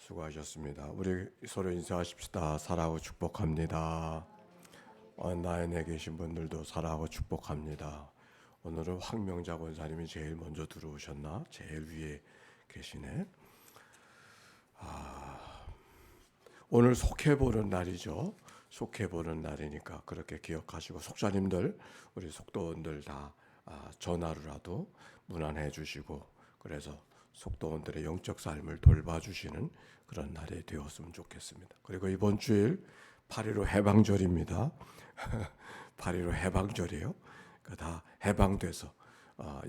수고하셨습니다. 우리 서로 인사하십시다. 사랑하고 축복합니다. 온라인에 계신 분들도 사랑하고 축복합니다. 오늘은 황명자 권사님이 제일 먼저 들어오셨나? 제일 위에 계시네. 오늘 속해보는 날이죠. 속해보는 날이니까 그렇게 기억하시고, 속자님들, 우리 속도원들 다 전화로라도 문안해 주시고, 그래서 속도원들의 영적 삶을 돌봐주시는 그런 날이 되었으면 좋겠습니다. 그리고 이번 주일 8.15 해방절입니다. 8.15 해방절이에요. 다 해방돼서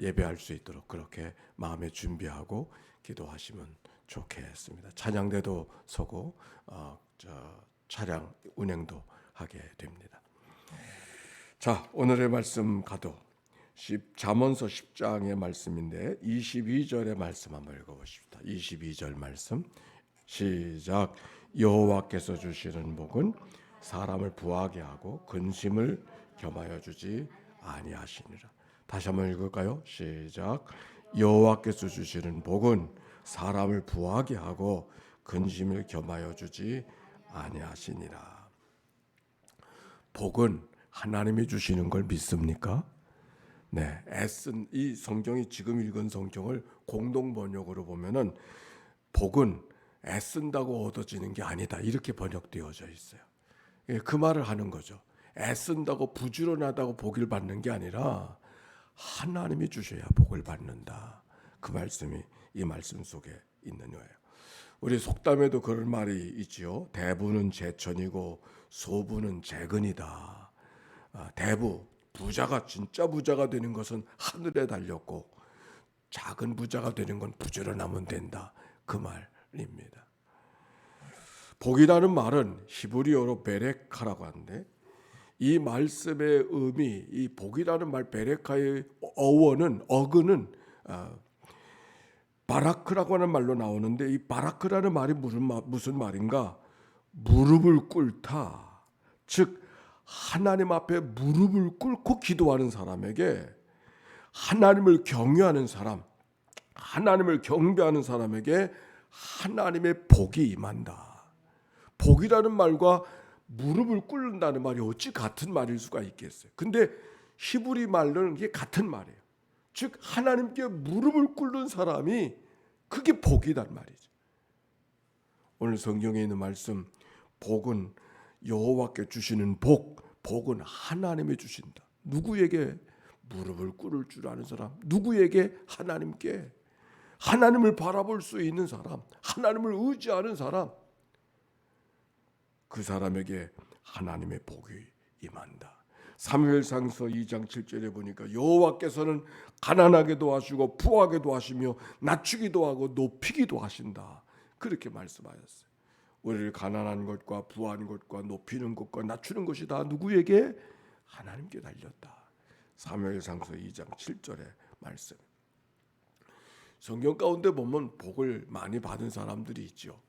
예배할 수 있도록 그렇게 마음에 준비하고 기도하시면 좋겠습니다. 찬양대도 서고 차량 운행도 하게 됩니다. 자, 오늘의 말씀 가도 잠언서 10장의 말씀인데 22절의 말씀 한번 읽어보십시다. 22절 말씀 시작. 여호와께서 주시는 복은 사람을 부하게 하고 근심을 겸하여 주지 아니하시니라. 다시 한번 읽을까요? 시작. 여호와께서 주시는 복은 사람을 부하게 하고 근심을 겸하여 주지 아니하시니라. 복은 하나님이 주시는 걸 믿습니까? 네, 애쓴 이 성경이 지금 읽은 성경을 공동 번역으로 보면은 복은 애쓴다고 얻어지는 게 아니다 이렇게 번역되어져 있어요. 그 말을 하는 거죠. 애쓴다고 부지런하다고 복을 받는 게 아니라 하나님이 주셔야 복을 받는다. 그 말씀이 이 말씀 속에 있는 거예요. 우리 속담에도 그런 말이 있지요. 대부는 제천이고 소부는 재근이다. 대부 부자가 진짜 부자가 되는 것은 하늘에 달렸고 작은 부자가 되는 건 부지런하면 된다. 그 말입니다. 복이라는 말은 히브리어로 베레카라고 하는데 이 말씀의 의미, 이 복이라는 말 베레카의 어근은 바라크라고 하는 말로 나오는데 이 바라크라는 말이 무슨 말인가? 무릎을 꿇다. 즉 하나님 앞에 무릎을 꿇고 기도하는 사람에게, 하나님을 경외하는 사람, 하나님을 경배하는 사람에게 하나님의 복이 임한다. 복이라는 말과 무릎을 꿇는다는 말이 어찌 같은 말일 수가 있겠어요? 근데 히브리 말로는 이게 같은 말이에요. 즉 하나님께 무릎을 꿇는 사람이 그게 복이란 말이죠. 오늘 성경에 있는 말씀, 복은 여호와께 주시는 복은 하나님이 주신다. 누구에게? 무릎을 꿇을 줄 아는 사람. 누구에게? 하나님께. 하나님을 바라볼 수 있는 사람, 하나님을 의지하는 사람, 그 사람에게 하나님의 복이 임한다. 사무엘상서 2장 7절에 보니까 여호와께서는 가난하게도 하시고 부하게도 하시며 낮추기도 하고 높이기도 하신다. 그렇게 말씀하셨어요. 우리를 가난한 것과 부한 것과 높이는 것과 낮추는 것이 다 누구에게? 하나님께 달렸다. 사무엘상서 2장 7절의 말씀. 성경 가운데 보면 복을 많이 받은 사람들이 있죠.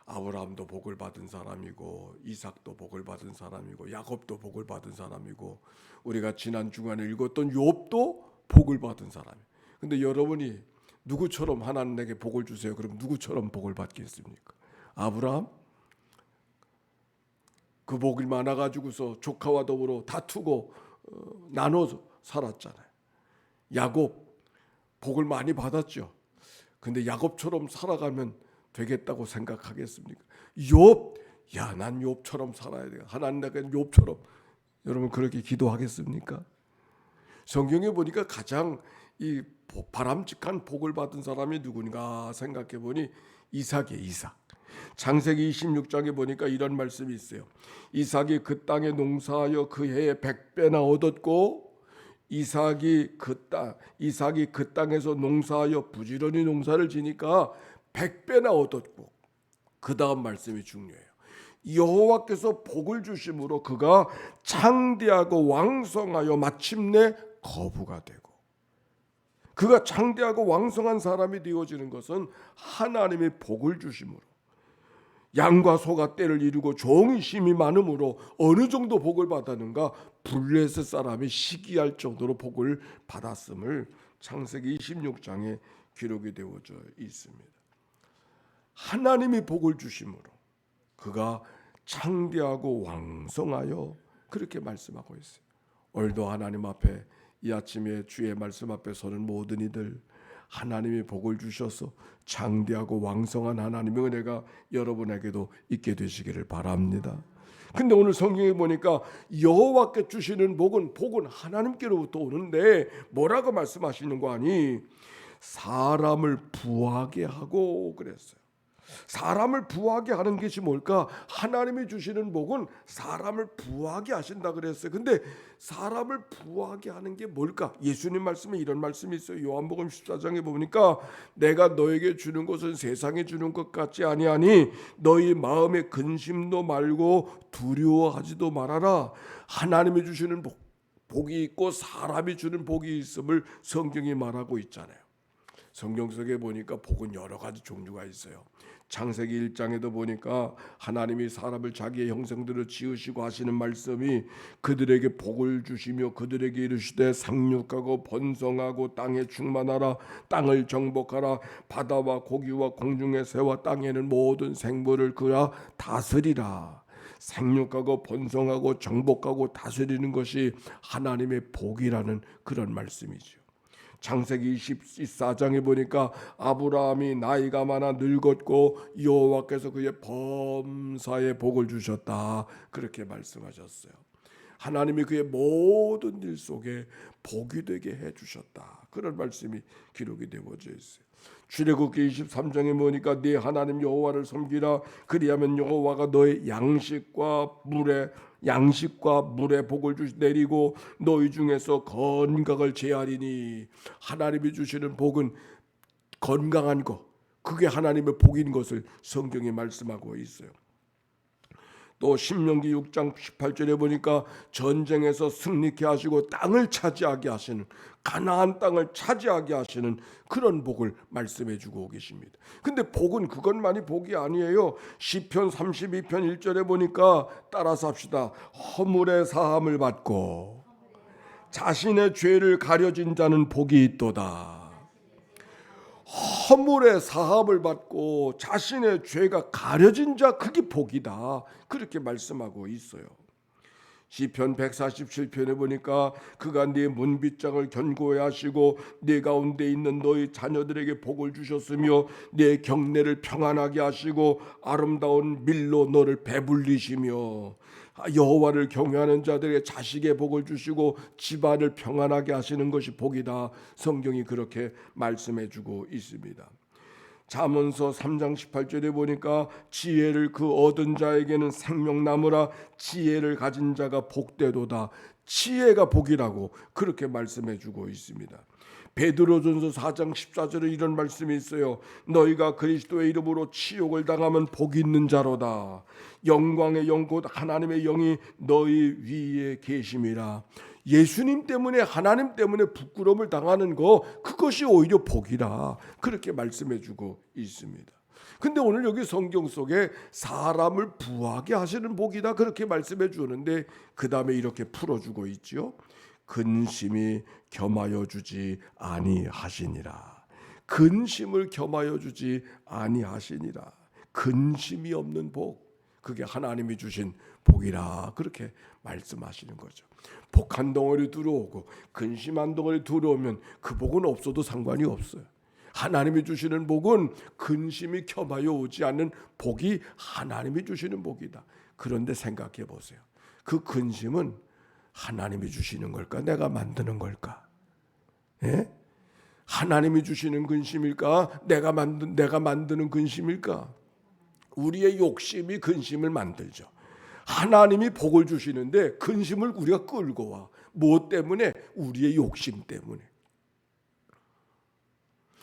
아브라함도 복을 받은 사람이고 이삭도 복을 받은 사람이고 야곱도 복을 받은 사람이고 우리가 지난 주간에 읽었던 욥도 복을 받은 사람이에요. 근데 여러분이 누구처럼 하나님에게 복을 주세요. 그럼 누구처럼 복을 받겠습니까? 아브라함? 그 복이 많아가지고서 조카와 더불어 다투고 나눠서 살았잖아요. 야곱 복을 많이 받았죠. 근데 야곱처럼 살아가면 되겠다고 생각하겠습니까? 욥, 난 욥처럼 살아야 돼요. 하나님 내가 욥처럼. 여러분 그렇게 기도하겠습니까? 성경에 보니까 가장 이 바람직한 복을 받은 사람이 누구인가 생각해 보니 이삭이에요. 이삭. 창세기 26장에 보니까 이런 말씀이 있어요. 이삭이 그 땅에 농사하여 그 해에 100배나 얻었고 이삭이 그 땅에서 농사하여 부지런히 농사를 지니까 100배나 얻었고, 그 다음 말씀이 중요해요. 여호와께서 복을 주심으로 그가 창대하고 왕성하여 마침내 거부가 되고, 그가 창대하고 왕성한 사람이 되어지는 것은 하나님의 복을 주심으로, 양과 소가 때를 이루고 종이 심이 많음으로 어느 정도 복을 받았는가? 블레셋 사람이 시기할 정도로 복을 받았음을 창세기 26장에 기록이 되어져 있습니다. 하나님이 복을 주심으로 그가 창대하고 왕성하여 그렇게 말씀하고 있어요. 오늘도 하나님 앞에 이 아침에 주의 말씀 앞에 서는 모든 이들 하나님이 복을 주셔서 창대하고 왕성한 하나님의 은혜가 여러분에게도 있게 되시기를 바랍니다. 근데 오늘 성경에 보니까 여호와께 주시는 복은 하나님께로부터 오는데 뭐라고 말씀하시는 거 아니? 사람을 부하게 하고 그랬어요. 사람을 부하게 하는 것이 뭘까? 하나님이 주시는 복은 사람을 부하게 하신다 그랬어요. 근데 사람을 부하게 하는 게 뭘까? 예수님 말씀에 이런 말씀이 있어요. 요한복음 14장에 보니까 내가 너에게 주는 것은 세상에 주는 것 같지 아니하니 너희 마음에 근심도 말고 두려워하지도 말아라. 하나님이 주시는 복이 있고 사람이 주는 복이 있음을 성경이 말하고 있잖아요. 성경 속에 보니까 복은 여러 가지 종류가 있어요. 창세기 1장에도 보니까 하나님이 사람을 자기의 형상대로 지으시고 하시는 말씀이 그들에게 복을 주시며 그들에게 이르시되 상륙하고 번성하고 땅에 충만하라 땅을 정복하라 바다와 고기와 공중의 새와 땅에는 모든 생물을 그가 다스리라. 생육하고 번성하고 정복하고 다스리는 것이 하나님의 복이라는 그런 말씀이죠. 창세기 24장에 보니까 아브라함이 나이가 많아 늙었고 여호와께서 그의 범사에 복을 주셨다 그렇게 말씀하셨어요. 하나님이 그의 모든 일 속에 복이 되게 해주셨다 그런 말씀이 기록이 되어져 있어요. 출애굽기 23장에 보니까 네 하나님 여호와를 섬기라 그리하면 여호와가 너의 양식과 물에 복을 내리고 너희 중에서 건강을 제하리니 하나님이 주시는 복은 건강한 것 그게 하나님의 복인 것을 성경에 말씀하고 있어요. 또 신명기 6장 18절에 보니까 전쟁에서 승리케 하시고 땅을 차지하게 하시는 가나안 땅을 차지하게 하시는 그런 복을 말씀해 주고 계십니다. 근데 복은 그것만이 복이 아니에요. 시편 32편 1절에 보니까 따라서 합시다. 허물의 사함을 받고 자신의 죄를 가려진 자는 복이 있도다. 허물의 사함을 받고 자신의 죄가 가려진 자 그게 복이다 그렇게 말씀하고 있어요. 시편 147편에 보니까 그가 네 문빗장을 견고히 하시고 네 가운데 있는 너희 자녀들에게 복을 주셨으며 네 경내를 평안하게 하시고 아름다운 밀로 너를 배불리시며 여호와를 경외하는 자들에게 자식의 복을 주시고 집안을 평안하게 하시는 것이 복이다. 성경이 그렇게 말씀해주고 있습니다. 잠언서 3장 18절에 보니까 지혜를 그 얻은 자에게는 생명나무라 지혜를 가진 자가 복되도다. 지혜가 복이라고 그렇게 말씀해주고 있습니다. 베드로전서 4장 14절에 이런 말씀이 있어요. 너희가 그리스도의 이름으로 치욕을 당하면 복이 있는 자로다. 영광의 영 곧 하나님의 영이 너희 위에 계심이라. 예수님 때문에 하나님 때문에 부끄러움을 당하는 거 그것이 오히려 복이라 그렇게 말씀해주고 있습니다. 근데 오늘 여기 성경 속에 사람을 부하게 하시는 복이다 그렇게 말씀해 주는데 그 다음에 이렇게 풀어주고 있죠. 근심이 겸하여 주지 아니하시니라. 근심을 겸하여 주지 아니하시니라. 근심이 없는 복 그게 하나님이 주신 복이라 그렇게 말씀하시는 거죠. 복 한 덩어리 들어오고 근심 한 덩어리 들어오면 그 복은 없어도 상관이 없어요. 하나님이 주시는 복은 근심이 겸하여 오지 않는 복이 하나님이 주시는 복이다. 그런데 생각해 보세요. 그 근심은 하나님이 주시는 걸까? 내가 만드는 걸까? 예? 하나님이 주시는 근심일까? 내가 만드는 근심일까? 우리의 욕심이 근심을 만들죠. 하나님이 복을 주시는데 근심을 우리가 끌고 와. 무엇 때문에? 우리의 욕심 때문에.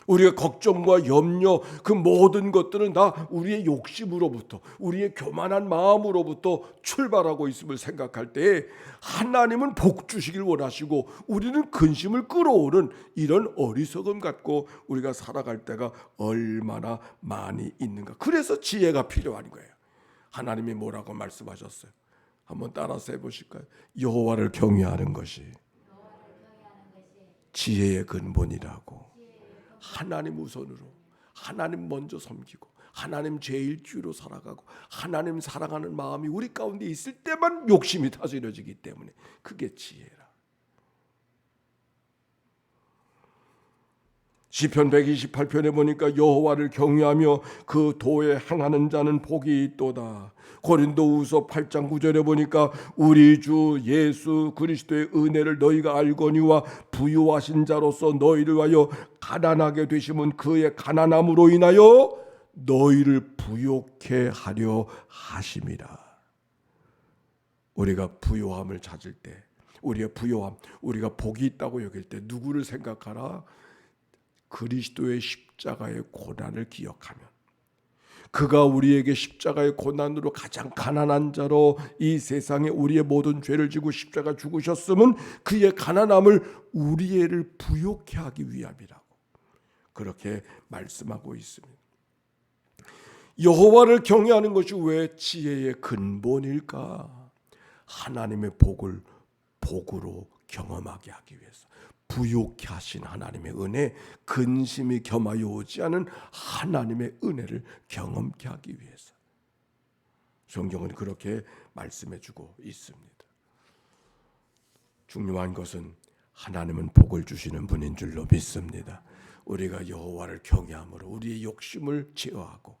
우리의 걱정과 염려 그 모든 것들은 다 우리의 욕심으로부터 우리의 교만한 마음으로부터 출발하고 있음을 생각할 때 하나님은 복 주시길 원하시고 우리는 근심을 끌어오는 이런 어리석음 갖고 우리가 살아갈 때가 얼마나 많이 있는가. 그래서 지혜가 필요한 거예요. 하나님이 뭐라고 말씀하셨어요? 한번 따라서 해보실까요? 여호와를 경외하는 것이 지혜의 근본이라고. 하나님 우선으로 하나님 먼저 섬기고 하나님 제1주의로 살아가고 하나님 사랑하는 마음이 우리 가운데 있을 때만 욕심이 다스려지기 때문에 그게 지혜라. 시편 128편에 보니까 여호와를 경외하며 그 도에 행하는 자는 복이 있도다. 고린도후서 8장 9절에 보니까 우리 주 예수 그리스도의 은혜를 너희가 알거니와 부유하신 자로서 너희를 위하여 가난하게 되심은 그의 가난함으로 인하여 너희를 부욕해 하려 하심이라. 우리가 부요함을 찾을 때, 우리의 부요함, 우리가 복이 있다고 여길 때 누구를 생각하라? 그리스도의 십자가의 고난을 기억하면, 그가 우리에게 십자가의 고난으로 가장 가난한 자로 이 세상에 우리의 모든 죄를 지고 십자가 죽으셨음은 그의 가난함을 우리를 부욕해 하기 위함이라고 그렇게 말씀하고 있습니다. 여호와를 경외하는 것이 왜 지혜의 근본일까? 하나님의 복을 복으로 경험하게 하기 위해서, 부욕케 하신 하나님의 은혜, 근심이 겸하여 오지 않은 하나님의 은혜를 경험케 하기 위해서. 성경은 그렇게 말씀해주고 있습니다. 중요한 것은 하나님은 복을 주시는 분인 줄로 믿습니다. 우리가 여호와를 경외함으로 우리의 욕심을 제어하고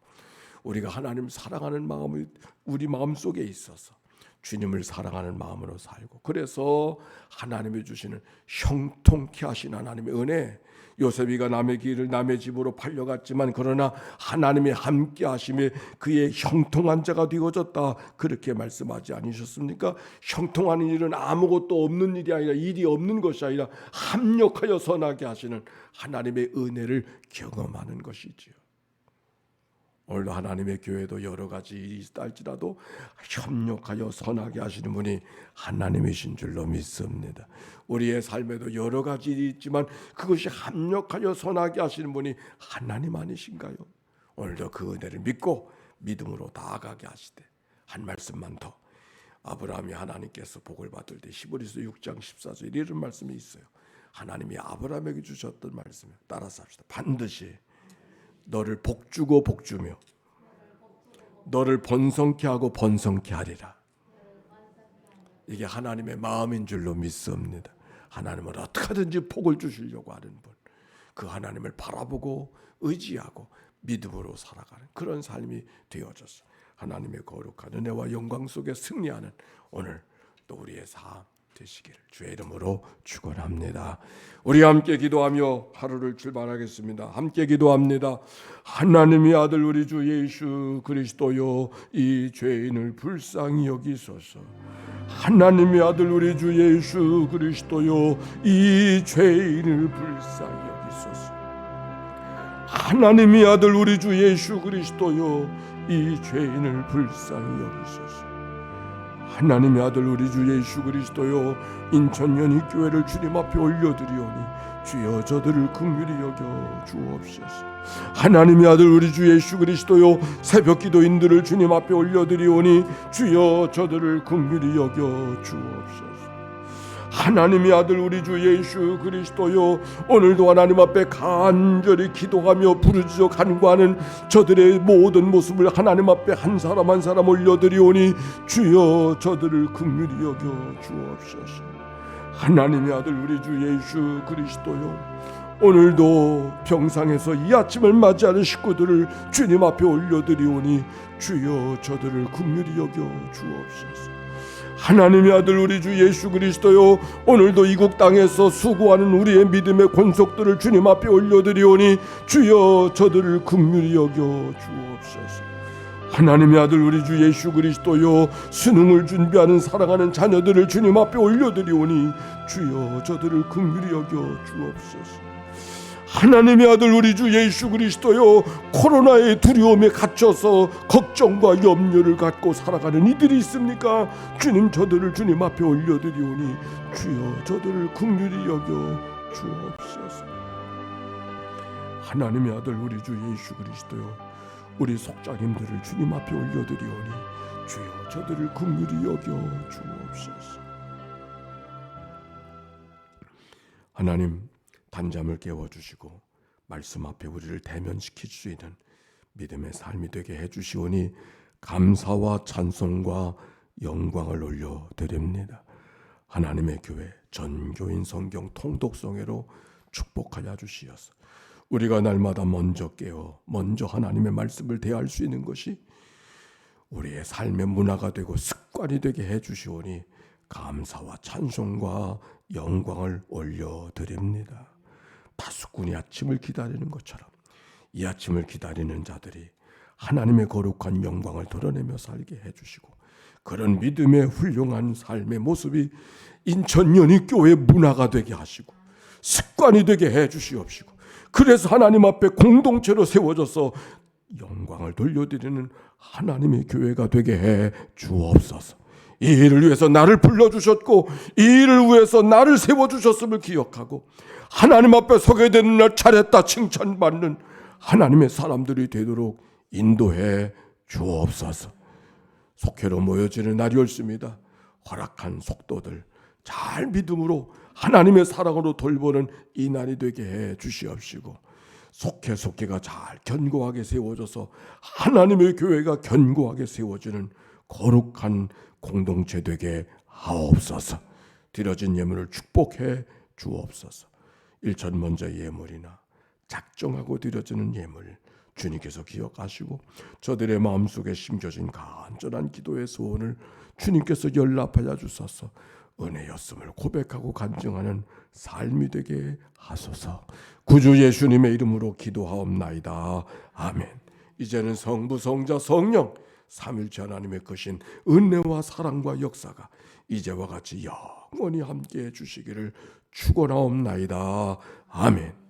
우리가 하나님 사랑하는 마음을 우리 마음속에 있어서 주님을 사랑하는 마음으로 살고, 그래서 하나님이 주시는 형통케 하신 하나님의 은혜, 요셉이가 남의 길을 남의 집으로 팔려갔지만 그러나 하나님이 함께 하심에 그의 형통한 자가 되어졌다, 그렇게 말씀하지 않으셨습니까? 형통하는 일은 아무것도 없는 일이 아니라, 일이 없는 것이 아니라 합력하여 선하게 하시는 하나님의 은혜를 경험하는 것이지요. 오늘도 하나님의 교회도 여러 가지 일이 있다 할지라도 협력하여 선하게 하시는 분이 하나님이신 줄로 믿습니다. 우리의 삶에도 여러 가지 일이 있지만 그것이 합력하여 선하게 하시는 분이 하나님 아니신가요? 오늘도 그 은혜를 믿고 믿음으로 나아가게 하시되, 한 말씀만 더, 아브라함이 하나님께서 복을 받을 때 히브리서 6장 14절 이런 말씀이 있어요. 하나님이 아브라함에게 주셨던 말씀을 따라서 합시다. 반드시 너를 복주고 복주며 너를 번성케 하고 번성케 하리라. 이게 하나님의 마음인 줄로 믿습니다. 하나님은 어떻게 하든지 복을 주시려고 하는 분, 그 하나님을 바라보고 의지하고 믿음으로 살아가는 그런 삶이 되어져서 하나님의 거룩한 은혜와 영광 속에 승리하는 오늘 또 우리의 삶 되시기를 주의 이름으로 축원합니다. 우리 함께 기도하며 하루를 출발하겠습니다. 함께 기도합니다. 하나님의 아들 우리 주 예수 그리스도여, 이 죄인을 불쌍히 여기소서. 하나님의 아들 우리 주 예수 그리스도여, 이 죄인을 불쌍히 여기소서. 하나님의 아들 우리 주 예수 그리스도여, 이 죄인을 불쌍히 여기소서. 하나님의 아들 우리 주 예수 그리스도여, 인천연희교회를 주님 앞에 올려드리오니 주여 저들을 긍휼히 여겨 주옵소서. 하나님의 아들 우리 주 예수 그리스도여, 새벽 기도인들을 주님 앞에 올려드리오니 주여 저들을 긍휼히 여겨 주옵소서. 하나님의 아들 우리 주 예수 그리스도여, 오늘도 하나님 앞에 간절히 기도하며 부르짖어 간구하는 저들의 모든 모습을 하나님 앞에 한 사람 한 사람 올려드리오니 주여 저들을 긍휼히 여겨 주옵소서. 하나님의 아들 우리 주 예수 그리스도여, 오늘도 병상에서 이 아침을 맞이하는 식구들을 주님 앞에 올려드리오니 주여 저들을 긍휼히 여겨 주옵소서. 하나님의 아들 우리 주 예수 그리스도여, 오늘도 이국 땅에서 수고하는 우리의 믿음의 권속들을 주님 앞에 올려드리오니 주여 저들을 긍휼히 여겨 주옵소서. 하나님의 아들 우리 주 예수 그리스도여, 수능을 준비하는 사랑하는 자녀들을 주님 앞에 올려드리오니 주여 저들을 긍휼히 여겨 주옵소서. 하나님의 아들 우리 주 예수 그리스도여, 코로나의 두려움에 갇혀서 걱정과 염려를 갖고 살아가는 이들이 있습니까? 주님 저들을 주님 앞에 올려드리오니 주여 저들을 긍휼히 여겨 주옵소서. 하나님의 아들 우리 주 예수 그리스도여, 우리 속장님들을 주님 앞에 올려드리오니 주여 저들을 긍휼히 여겨 주옵소서. 하나님, 단잠을 깨워주시고 말씀 앞에 우리를 대면시킬 수 있는 믿음의 삶이 되게 해주시오니 감사와 찬송과 영광을 올려드립니다. 하나님의 교회 전교인 성경 통독성회로 축복하여 주시옵소서. 우리가 날마다 먼저 깨어 먼저 하나님의 말씀을 대할 수 있는 것이 우리의 삶의 문화가 되고 습관이 되게 해주시오니 감사와 찬송과 영광을 올려드립니다. 파수꾼이 아침을 기다리는 것처럼 이 아침을 기다리는 자들이 하나님의 거룩한 영광을 드러내며 살게 해주시고 그런 믿음의 훌륭한 삶의 모습이 인천연희교회 문화가 되게 하시고 습관이 되게 해주시옵시고 그래서 하나님 앞에 공동체로 세워져서 영광을 돌려드리는 하나님의 교회가 되게 해 주옵소서. 이 일을 위해서 나를 불러주셨고 이 일을 위해서 나를 세워주셨음을 기억하고 하나님 앞에 서게 되는 날 잘했다 칭찬받는 하나님의 사람들이 되도록 인도해 주옵소서. 속회로 모여지는 날이 옳습니다. 허락한 속도들 잘 믿음으로 하나님의 사랑으로 돌보는 이 날이 되게 해 주시옵시고 속회가 잘 견고하게 세워져서 하나님의 교회가 견고하게 세워지는 거룩한 공동체 되게 하옵소서. 드려진 예물을 축복해 주옵소서. 일천 먼저 예물이나 작정하고 드려지는 예물 주님께서 기억하시고 저들의 마음속에 심겨진 간절한 기도의 소원을 주님께서 연락하여 주소서. 은혜였음을 고백하고 간증하는 삶이 되게 하소서. 구주 예수님의 이름으로 기도하옵나이다. 아멘. 이제는 성부 성자 성령 삼일체 하나님의 크신 은혜와 사랑과 역사가 이제와 같이 영원히 함께해 주시기를 축원하옵나이다. 아멘.